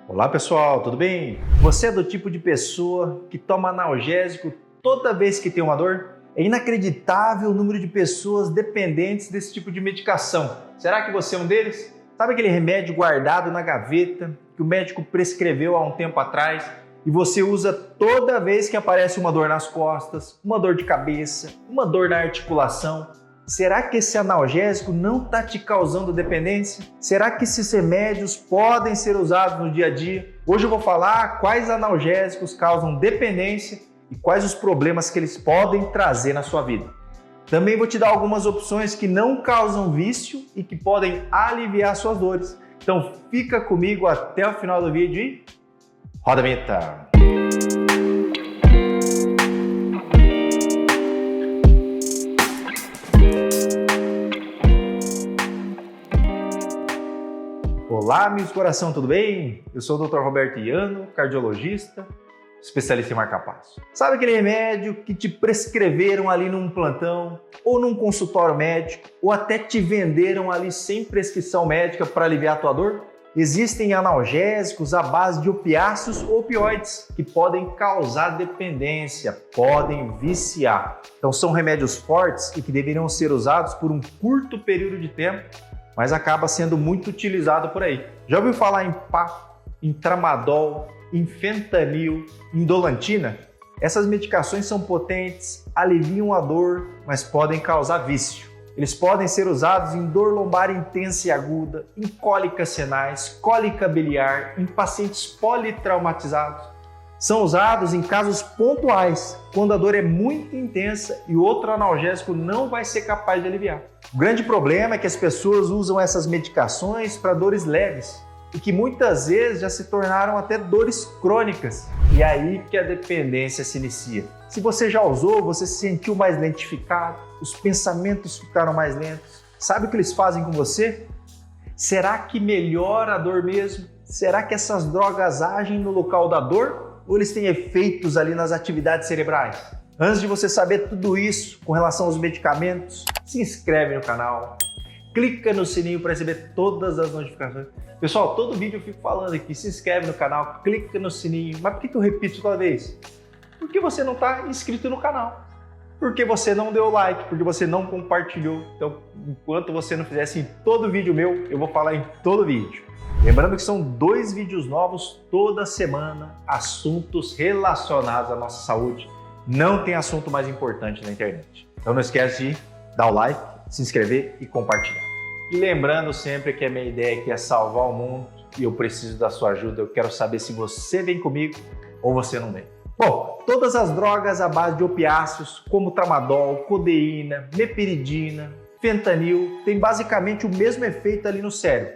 Olá pessoal, tudo bem? Você é do tipo de pessoa que toma analgésico toda vez que tem uma dor? É inacreditável o número de pessoas dependentes desse tipo de medicação. Será que você é um deles? Sabe aquele remédio guardado na gaveta que o médico prescreveu há um tempo atrás e você usa toda vez que aparece uma dor nas costas, uma dor de cabeça, uma dor na articulação? Será que esse analgésico não está te causando dependência? Será que esses remédios podem ser usados no dia a dia? Hoje eu vou falar quais analgésicos causam dependência e quais os problemas que eles podem trazer na sua vida. Também vou te dar algumas opções que não causam vício e que podem aliviar suas dores. Então fica comigo até o final do vídeo e roda a vinheta! Olá, amigos do coração, tudo bem? Eu sou o Dr. Roberto Iano, cardiologista, especialista em marca-passo. Sabe aquele remédio que te prescreveram ali num plantão ou num consultório médico ou até te venderam ali sem prescrição médica para aliviar a tua dor? Existem analgésicos à base de opiáceos ou opioides que podem causar dependência, podem viciar. Então são remédios fortes e que deveriam ser usados por um curto período de tempo, mas acaba sendo muito utilizado por aí. Já ouviu falar em PA, em Tramadol, em fentanil, em dolantina? Essas medicações são potentes, aliviam a dor, mas podem causar vício. Eles podem ser usados em dor lombar intensa e aguda, em cólicas renais, cólica biliar, em pacientes politraumatizados. São usados em casos pontuais, quando a dor é muito intensa e outro analgésico não vai ser capaz de aliviar. O grande problema é que as pessoas usam essas medicações para dores leves e que muitas vezes já se tornaram até dores crônicas. E é aí que a dependência se inicia. Se você já usou, você se sentiu mais lentificado, os pensamentos ficaram mais lentos. Sabe o que eles fazem com você? Será que melhora a dor mesmo? Será que essas drogas agem no local da dor? Ou eles têm efeitos ali nas atividades cerebrais? Antes de você saber tudo isso com relação aos medicamentos, se inscreve no canal, clica no sininho para receber todas as notificações. Pessoal, todo vídeo eu fico falando aqui, se inscreve no canal, clica no sininho. Mas por que eu repito toda vez? Porque você não está inscrito no canal. Porque você não deu like, porque você não compartilhou. Então, enquanto você não fizesse em todo vídeo meu, eu vou falar em todo vídeo. Lembrando que são 2 vídeos novos toda semana, assuntos relacionados à nossa saúde. Não tem assunto mais importante na internet. Então não esquece de dar o like, se inscrever e compartilhar. E lembrando sempre que a minha ideia aqui é salvar o mundo e eu preciso da sua ajuda. Eu quero saber se você vem comigo ou você não vem. Bom, todas as drogas à base de opiáceos, como tramadol, codeína, meperidina, fentanil, têm basicamente o mesmo efeito ali no cérebro.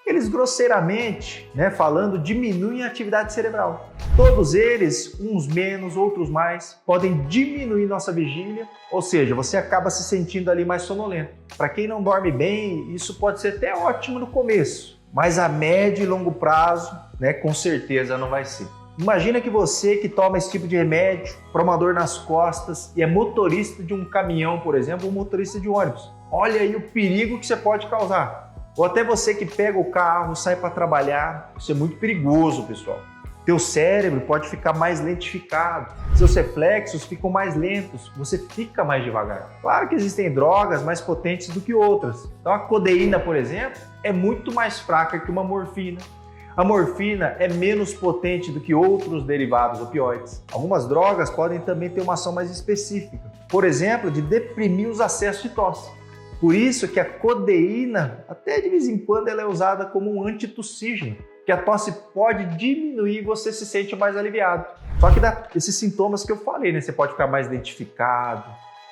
Eles grosseiramente, falando, diminuem a atividade cerebral. Todos eles, uns menos, outros mais, podem diminuir nossa vigília, ou seja, você acaba se sentindo ali mais sonolento. Para quem não dorme bem, isso pode ser até ótimo no começo, mas a médio e longo prazo, com certeza não vai ser. Imagina que você que toma esse tipo de remédio para uma dor nas costas e é motorista de um caminhão, por exemplo, ou motorista de ônibus. Olha aí o perigo que você pode causar. Ou até você que pega o carro, sai para trabalhar, isso é muito perigoso, pessoal. Teu cérebro pode ficar mais lentificado, seus reflexos ficam mais lentos, você fica mais devagar. Claro que existem drogas mais potentes do que outras. Então a codeína, por exemplo, é muito mais fraca que uma morfina. A morfina é menos potente do que outros derivados opioides. Algumas drogas podem também ter uma ação mais específica, por exemplo, de deprimir os acessos de tosse. Por isso que a codeína, até de vez em quando, ela é usada como um antitussígeno, que a tosse pode diminuir e você se sente mais aliviado. Só que dá esses sintomas que eu falei, Você pode ficar mais lentificado,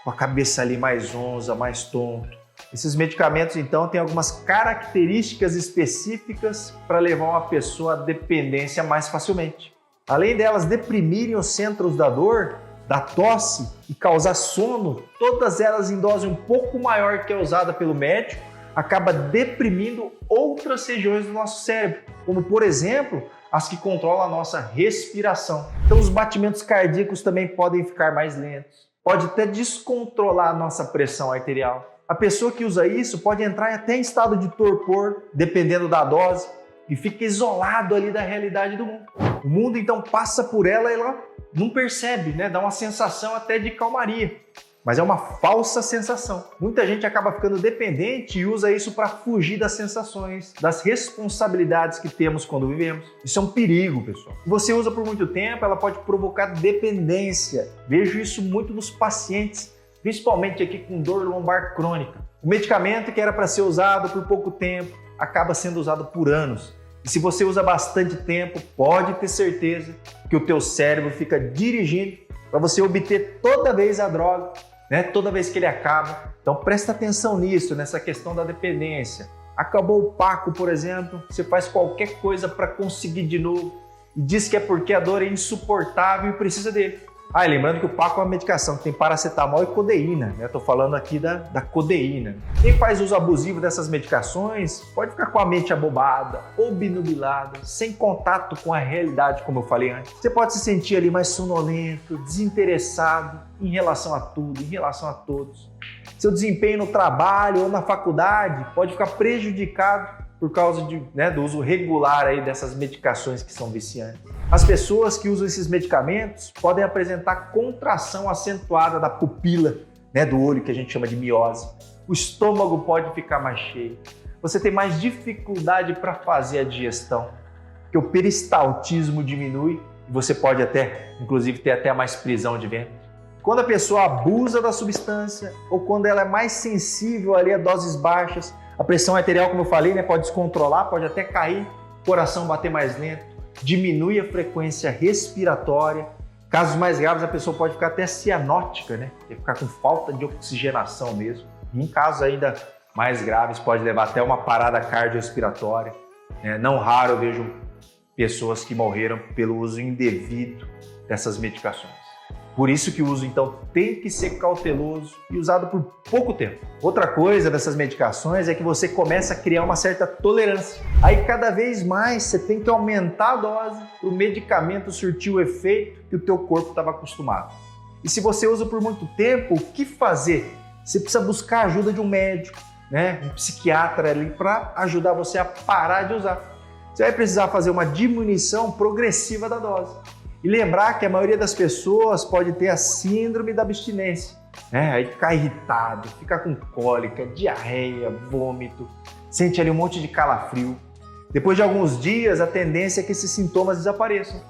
com a cabeça ali mais zonza, mais tonto. Esses medicamentos, então, têm algumas características específicas para levar uma pessoa à dependência mais facilmente. Além delas deprimirem os centros da dor, da tosse e causar sono, todas elas em dose um pouco maior que a usada pelo médico, acaba deprimindo outras regiões do nosso cérebro, como por exemplo, as que controlam a nossa respiração. Então os batimentos cardíacos também podem ficar mais lentos, pode até descontrolar a nossa pressão arterial. A pessoa que usa isso pode entrar até em estado de torpor, dependendo da dose, e fica isolado ali da realidade do mundo. O mundo então passa por ela e ela não percebe, né? Dá uma sensação até de calmaria, mas é uma falsa sensação. Muita gente acaba ficando dependente e usa isso para fugir das sensações, das responsabilidades que temos quando vivemos. Isso é um perigo, pessoal. Se você usa por muito tempo, ela pode provocar dependência. Vejo isso muito nos pacientes, principalmente aqui com dor lombar crônica. O medicamento que era para ser usado por pouco tempo acaba sendo usado por anos. E se você usa bastante tempo, pode ter certeza que o teu cérebro fica dirigindo para você obter toda vez a droga, né? Toda vez que ele acaba. Então presta atenção nisso, nessa questão da dependência. Acabou o Paco, por exemplo, você faz qualquer coisa para conseguir de novo e diz que é porque a dor é insuportável e precisa dele. Ah, e lembrando que o Paco é uma medicação que tem paracetamol e codeína, né? Estou falando aqui da codeína. Quem faz uso abusivo dessas medicações pode ficar com a mente abobada, obnubilada, sem contato com a realidade, como eu falei antes. Você pode se sentir ali mais sonolento, desinteressado em relação a tudo, em relação a todos. Seu desempenho no trabalho ou na faculdade pode ficar prejudicado por causa do uso regular aí dessas medicações que são viciantes. As pessoas que usam esses medicamentos podem apresentar contração acentuada da pupila, né, do olho, que a gente chama de miose. O estômago pode ficar mais cheio. Você tem mais dificuldade para fazer a digestão, porque o peristaltismo diminui e você pode até, inclusive, ter até mais prisão de ventre. Quando a pessoa abusa da substância ou quando ela é mais sensível ali a doses baixas, a pressão arterial, como eu falei, né, pode descontrolar, pode até cair, coração bater mais lento, diminui a frequência respiratória. Casos mais graves, a pessoa pode ficar até cianótica, né, ficar com falta de oxigenação mesmo. E em casos ainda mais graves, pode levar até uma parada cardiorrespiratória. Não raro eu vejo pessoas que morreram pelo uso indevido dessas medicações. Por isso que o uso, então, tem que ser cauteloso e usado por pouco tempo. Outra coisa dessas medicações é que você começa a criar uma certa tolerância. Aí, cada vez mais, você tem que aumentar a dose para o medicamento surtir o efeito que o teu corpo estava acostumado. E se você usa por muito tempo, o que fazer? Você precisa buscar a ajuda de um médico, né? Um psiquiatra ali para ajudar você a parar de usar. Você vai precisar fazer uma diminuição progressiva da dose. E lembrar que a maioria das pessoas pode ter a síndrome da abstinência, né? Aí ficar irritado, ficar com cólica, diarreia, vômito, sente ali um monte de calafrio. Depois de alguns dias, a tendência é que esses sintomas desapareçam.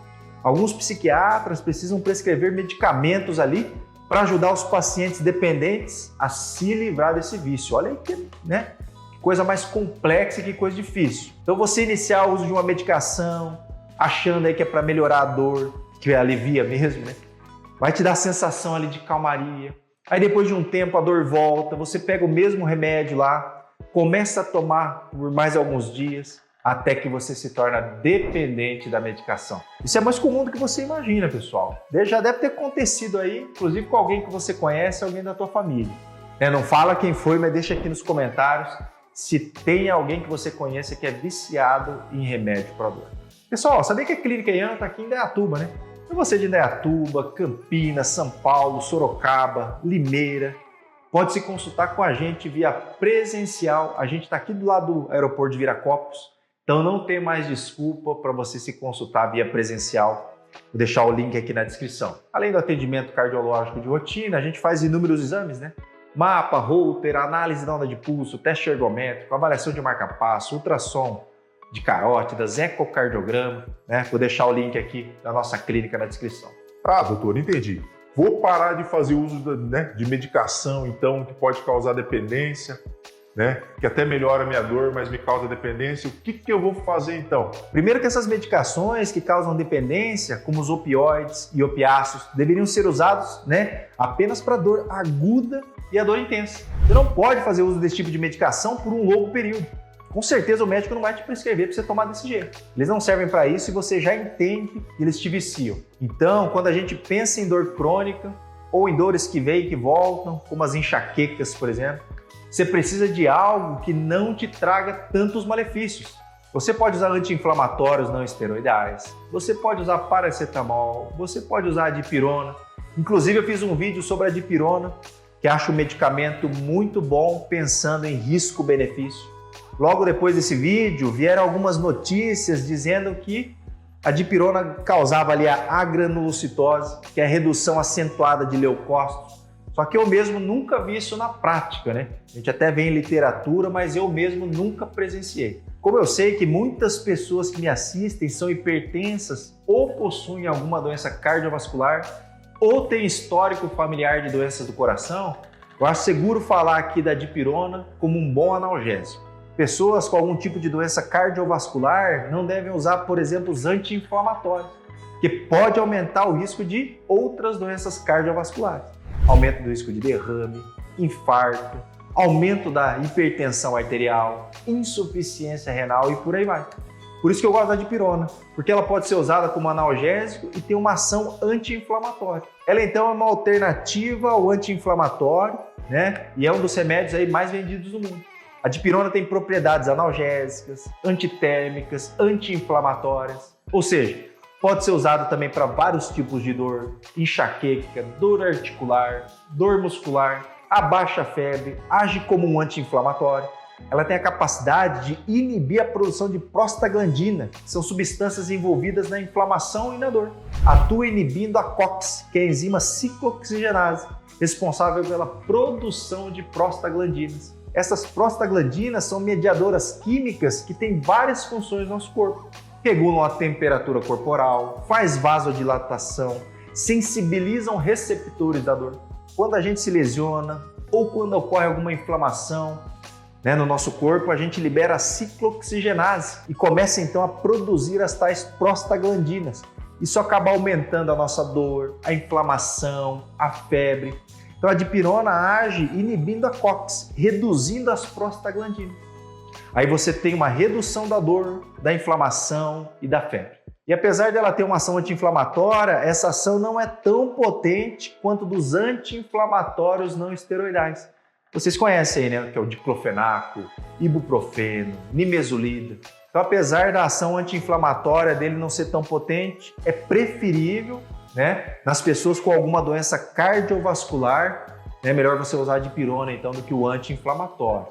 Alguns psiquiatras precisam prescrever medicamentos ali para ajudar os pacientes dependentes a se livrar desse vício. Olha aí que, né? Que coisa mais complexa e que coisa difícil. Então você iniciar o uso de uma medicação, achando aí que é para melhorar a dor, que alivia mesmo, né? Vai te dar a sensação ali de calmaria. Aí depois de um tempo a dor volta, você pega o mesmo remédio lá, começa a tomar por mais alguns dias, até que você se torna dependente da medicação. Isso é mais comum do que você imagina, pessoal. Já deve ter acontecido aí, inclusive com alguém que você conhece, alguém da tua família. Não fala quem foi, mas deixa aqui nos comentários se tem alguém que você conheça que é viciado em remédio para dor. Pessoal, sabia que a Clínica Ian está aqui em Indaiatuba, né? Se você é de Indaiatuba, Campinas, São Paulo, Sorocaba, Limeira, pode se consultar com a gente via presencial. A gente está aqui do lado do aeroporto de Viracopos, então não tem mais desculpa para você se consultar via presencial. Vou deixar o link aqui na descrição. Além do atendimento cardiológico de rotina, a gente faz inúmeros exames, né? Mapa, Holter, análise da onda de pulso, teste ergométrico, avaliação de marca-passo, ultrassom de carótidas, ecocardiograma, né? Vou deixar o link aqui da nossa clínica na descrição. Ah, doutor, entendi. Vou parar de fazer uso de medicação, então, que pode causar dependência, né? Que até melhora a minha dor, mas me causa dependência. O que eu vou fazer então? Primeiro que essas medicações que causam dependência, como os opioides e opiáceos, deveriam ser usados, né, apenas para dor aguda e a dor intensa. Você não pode fazer uso desse tipo de medicação por um longo período. Com certeza o médico não vai te prescrever para você tomar desse jeito. Eles não servem para isso e você já entende que eles te viciam. Então, quando a gente pensa em dor crônica ou em dores que vêm e que voltam, como as enxaquecas, por exemplo, você precisa de algo que não te traga tantos malefícios. Você pode usar anti-inflamatórios não esteroidais, você pode usar paracetamol, você pode usar a dipirona. Inclusive eu fiz um vídeo sobre a dipirona, que acho um medicamento muito bom pensando em risco-benefício. logo depois desse vídeo, vieram algumas notícias dizendo que a dipirona causava ali a agranulocitose, que é a redução acentuada de leucócitos. Só que eu mesmo nunca vi isso na prática, né? A gente até vê em literatura, mas eu mesmo nunca presenciei. Como eu sei que muitas pessoas que me assistem são hipertensas ou possuem alguma doença cardiovascular ou têm histórico familiar de doenças do coração, eu acho seguro falar aqui da dipirona como um bom analgésico. Pessoas com algum tipo de doença cardiovascular não devem usar, por exemplo, os anti-inflamatórios, que pode aumentar o risco de outras doenças cardiovasculares. Aumento do risco de derrame, infarto, aumento da hipertensão arterial, insuficiência renal e por aí vai. Por isso que eu gosto da dipirona, porque ela pode ser usada como analgésico e tem uma ação anti-inflamatória. Ela então é uma alternativa ao anti-inflamatório, né? E é um dos remédios aí mais vendidos do mundo. A dipirona tem propriedades analgésicas, antitérmicas, anti-inflamatórias, ou seja, pode ser usado também para vários tipos de dor, enxaqueca, dor articular, dor muscular, abaixa a febre, age como um anti-inflamatório. Ela tem a capacidade de inibir a produção de prostaglandina, que são substâncias envolvidas na inflamação e na dor. Atua inibindo a COX, que é a enzima ciclooxigenase, responsável pela produção de prostaglandinas. Essas prostaglandinas são mediadoras químicas que têm várias funções no nosso corpo. Regulam a temperatura corporal, faz vasodilatação, sensibilizam receptores da dor. Quando a gente se lesiona ou quando ocorre alguma inflamação, no nosso corpo, a gente libera a ciclooxigenase e começa então a produzir as tais prostaglandinas. Isso acaba aumentando a nossa dor, a inflamação, a febre. Então a dipirona age inibindo a COX, reduzindo as prostaglandinas. Aí você tem uma redução da dor, da inflamação e da febre. E apesar dela ter uma ação anti-inflamatória, essa ação não é tão potente quanto dos anti-inflamatórios não esteroidais. Vocês conhecem aí, né? Que é o diclofenaco, ibuprofeno, nimesulida. Então, apesar da ação anti-inflamatória dele não ser tão potente, é preferível, nas pessoas com alguma doença cardiovascular, melhor você usar a dipirona, então, do que o anti-inflamatório.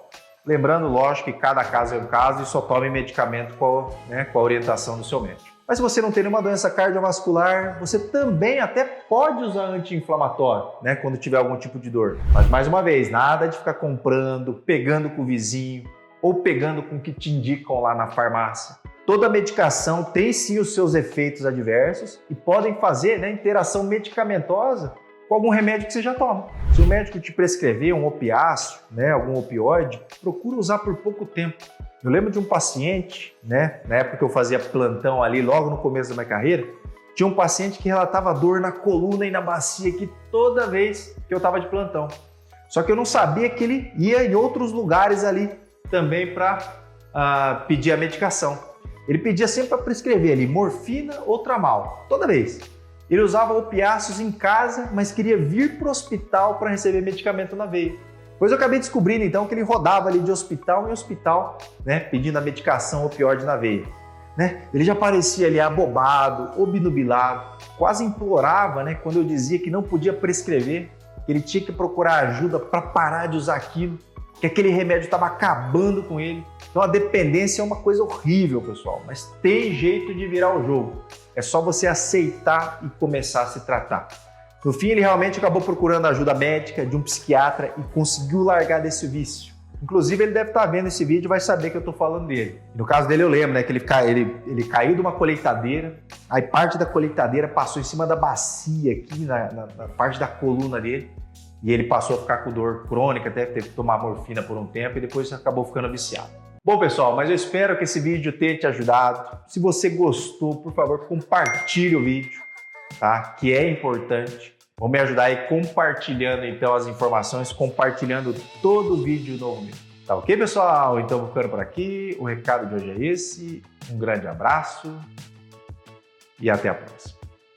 Lembrando, lógico, que cada caso é um caso e só tome medicamento com a orientação do seu médico. Mas se você não tem nenhuma doença cardiovascular, você também até pode usar anti-inflamatório, quando tiver algum tipo de dor. Mas, mais uma vez, nada de ficar comprando, pegando com o vizinho ou pegando com o que te indicam lá na farmácia. Toda medicação tem sim os seus efeitos adversos e podem fazer interação medicamentosa com algum remédio que você já toma. Se o médico te prescrever um opiáceo, algum opioide, procura usar por pouco tempo. Eu lembro de um paciente, na época que eu fazia plantão ali, logo no começo da minha carreira, tinha um paciente que relatava dor na coluna e na bacia aqui toda vez que eu estava de plantão. Só que eu não sabia que ele ia em outros lugares ali também para pedir a medicação. Ele pedia sempre para prescrever ali morfina ou tramal, toda vez. Ele usava opiáceos em casa, mas queria vir para o hospital para receber medicamento na veia. Depois eu acabei descobrindo então que ele rodava ali de hospital em hospital, pedindo a medicação opioide na veia. Ele já parecia ali abobado, obnubilado, quase implorava, quando eu dizia que não podia prescrever, que ele tinha que procurar ajuda para parar de usar aquilo, que aquele remédio estava acabando com ele. Então a dependência é uma coisa horrível, pessoal, mas tem jeito de virar o jogo. É só você aceitar e começar a se tratar. No fim, ele realmente acabou procurando ajuda médica de um psiquiatra e conseguiu largar desse vício. Inclusive, ele deve estar vendo esse vídeo e vai saber que eu estou falando dele. No caso dele, eu lembro que ele caiu de uma colheitadeira, aí parte da colheitadeira passou em cima da bacia aqui, na parte da coluna dele, e ele passou a ficar com dor crônica, até teve que tomar morfina por um tempo e depois acabou ficando viciado. Bom, pessoal, mas eu espero que esse vídeo tenha te ajudado. Se você gostou, por favor, compartilhe o vídeo, tá? Que é importante. Vão me ajudar aí compartilhando então as informações, compartilhando todo o vídeo novo mesmo. Tá ok, pessoal? Então vou ficando por aqui. O recado de hoje é esse. Um grande abraço e até a próxima.